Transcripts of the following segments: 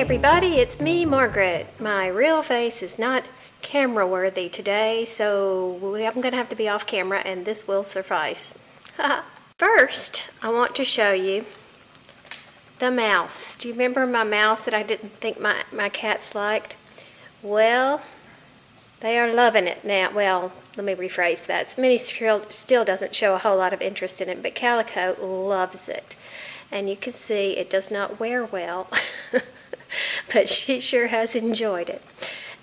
everybody, it's me, Margaret. My real face is not camera worthy today, so I'm going to have to be off camera and this will suffice. First, I want to show you the mouse. Do you remember my mouse that I didn't think my cats liked? Well, they are loving it now. Well, let me rephrase that. Minnie still doesn't show a whole lot of interest in it, but Calico loves it. And you can see it does not wear well, but she sure has enjoyed it.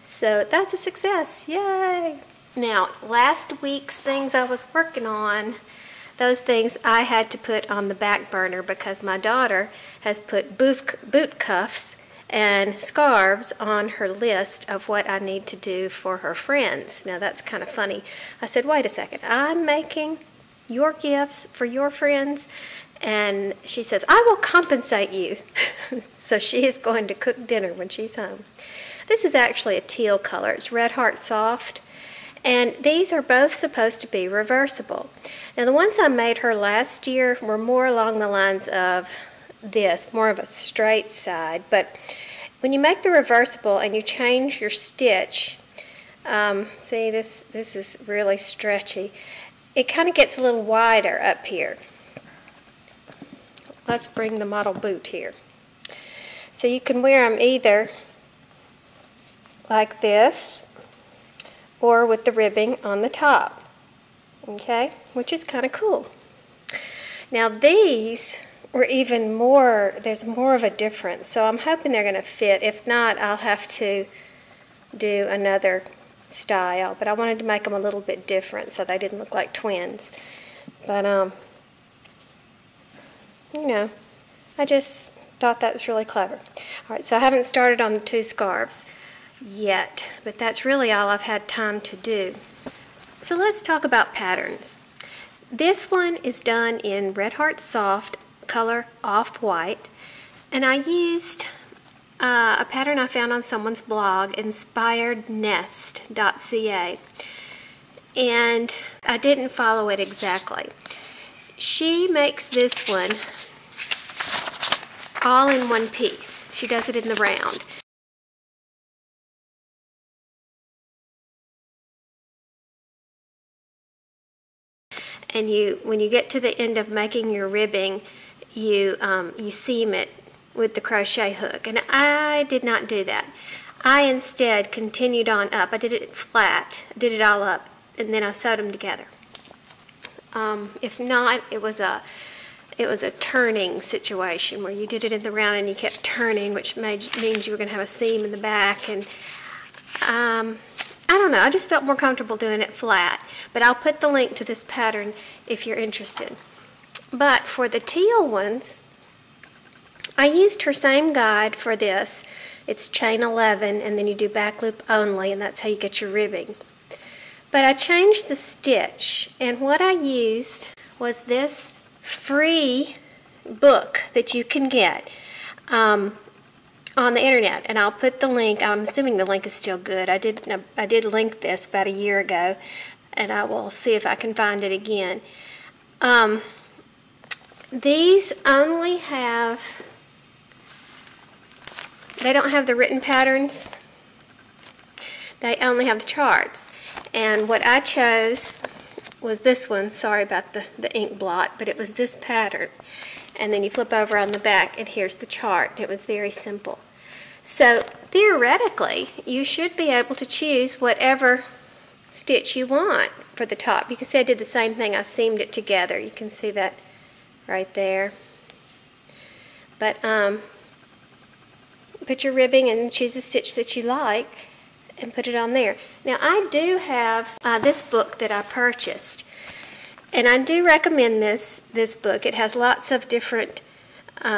So that's a success, yay! Now, last week's things I was working on, those things I had to put on the back burner because my daughter has put boot cuffs and scarves on her list of what I need to do for her friends. Now that's kind of funny. I said, wait a second, I'm making your gifts for your friends? And she says, I will compensate you. So she is going to cook dinner when she's home. This is actually a teal color. It's Red Heart Soft. And these are both supposed to be reversible. Now the ones I made her last year were more along the lines of this, more of a straight side. But when you make the reversible and you change your stitch, see this is really stretchy. It kind of gets a little wider up here. Let's bring the model boot here. So you can wear them either like this or with the ribbing on the top, okay, which is kind of cool. Now these were even more, there's more of a difference, so I'm hoping they're going to fit. If not, I'll have to do another style, but I wanted to make them a little bit different so they didn't look like twins. But you know, I just thought that was really clever. All right, so I haven't started on the two scarves yet, but that's really all I've had time to do. So let's talk about patterns. This one is done in Red Heart Soft color Off-White, and I used a pattern I found on someone's blog, inspirednest.ca, and I didn't follow it exactly. She makes this one all in one piece. She does it in the round. And when you get to the end of making your ribbing, you seam it with the crochet hook. And I did not do that. I instead continued on up. I did it flat, did it all up, and then I sewed them together. If not, it was a turning situation where you did it in the round and you kept turning, which means you were going to have a seam in the back. And I don't know, I just felt more comfortable doing it flat. But I'll put the link to this pattern if you're interested. But for the teal ones, I used her same guide for this. It's chain 11 and then you do back loop only, and that's how you get your ribbing. But I changed the stitch, and what I used was this free book that you can get on the internet, and I'll put the link. I'm assuming the link is still good. I did link this about a year ago, and I will see if I can find it again. These only have, they don't have the written patterns. They only have the charts. And what I chose was this one. Sorry about the ink blot, but it was this pattern. And then you flip over on the back, and here's the chart. It was very simple. So theoretically, you should be able to choose whatever stitch you want for the top. You can see I did the same thing. I seamed it together. You can see that right there. But put your ribbing and choose a stitch that you like and put it on there. Now I do have this book that I purchased, and I do recommend this book. It has lots of different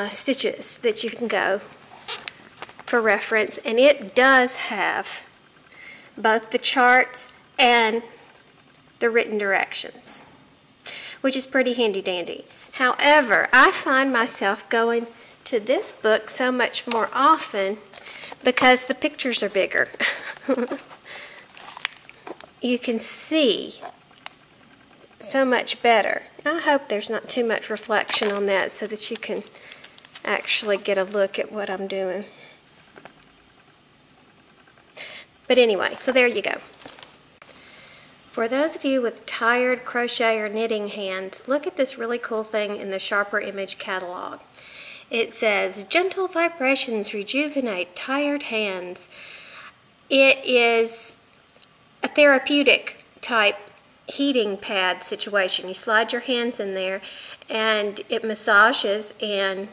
stitches that you can go for reference, and it does have both the charts and the written directions, which is pretty handy dandy. However, I find myself going to this book so much more often because the pictures are bigger. You can see so much better. I hope there's not too much reflection on that so that you can actually get a look at what I'm doing. But anyway, so there you go. For those of you with tired crochet or knitting hands, look at this really cool thing in the Schapper image catalog. It says, gentle vibrations rejuvenate tired hands. It is a therapeutic type heating pad situation. You slide your hands in there and it massages and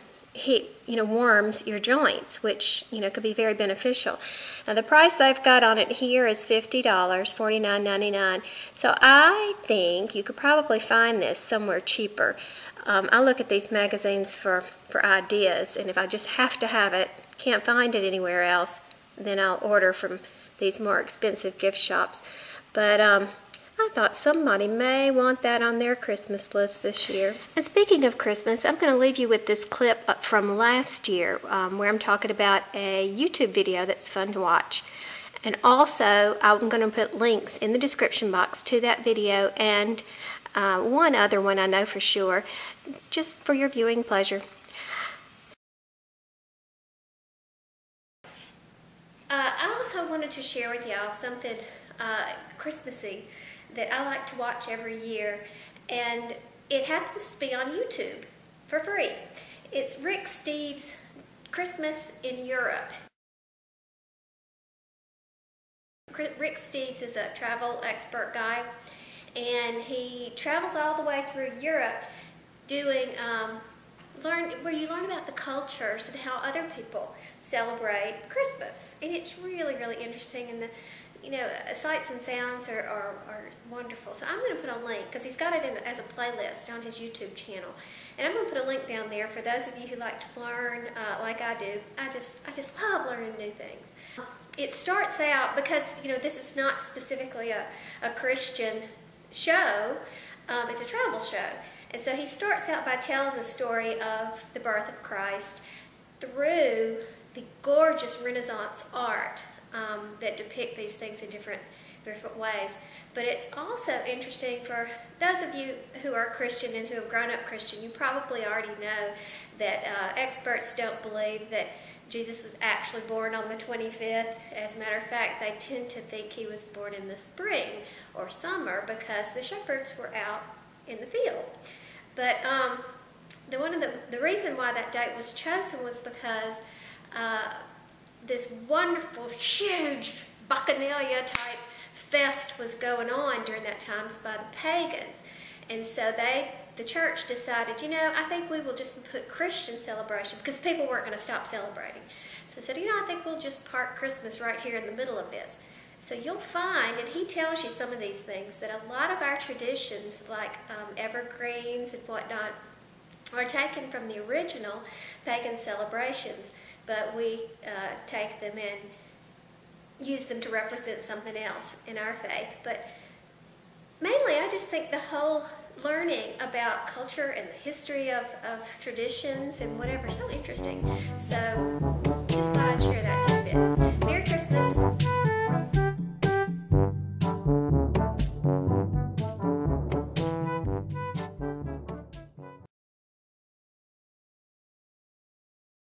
warms your joints, which could be very beneficial. Now the price they've got on it here is $50, $49.99. So I think you could probably find this somewhere cheaper. I look at these magazines for ideas, and if I just have to have it, can't find it anywhere else, then I'll order from these more expensive gift shops. But I thought somebody may want that on their Christmas list this year. And speaking of Christmas, I'm going to leave you with this clip from last year where I'm talking about a YouTube video that's fun to watch. And also, I'm going to put links in the description box to that video and one other one I know for sure, just for your viewing pleasure. I also wanted to share with y'all something Christmassy that I like to watch every year, and it happens to be on YouTube for free. It's Rick Steves' Christmas in Europe. Rick Steves is a travel expert guy, and he travels all the way through Europe doing where you learn about the cultures and how other people celebrate Christmas. And it's really, really interesting, and the sights and sounds are wonderful. So I'm going to put a link, because he's got it as a playlist on his YouTube channel. And I'm going to put a link down there for those of you who like to learn like I do. I just love learning new things. It starts out, because this is not specifically a Christian show, it's a travel show. And so he starts out by telling the story of the birth of Christ through the gorgeous Renaissance art that depict these things in different ways. But it's also interesting for those of you who are Christian and who have grown up Christian. You probably already know that experts don't believe that Jesus was actually born on the 25th. As a matter of fact, they tend to think he was born in the spring or summer because the shepherds were out in the field. But the reason why that date was chosen was because this wonderful, huge Bacchanalia type fest was going on during that time by the pagans. And so the church decided, I think we will just put Christian celebration, because people weren't going to stop celebrating. So they said, I think we'll just park Christmas right here in the middle of this. So you'll find, and he tells you some of these things, that a lot of our traditions, like evergreens and whatnot, are taken from the original pagan celebrations, but we take them and use them to represent something else in our faith. But mainly, I just think the whole learning about culture and the history of traditions and whatever is so interesting. So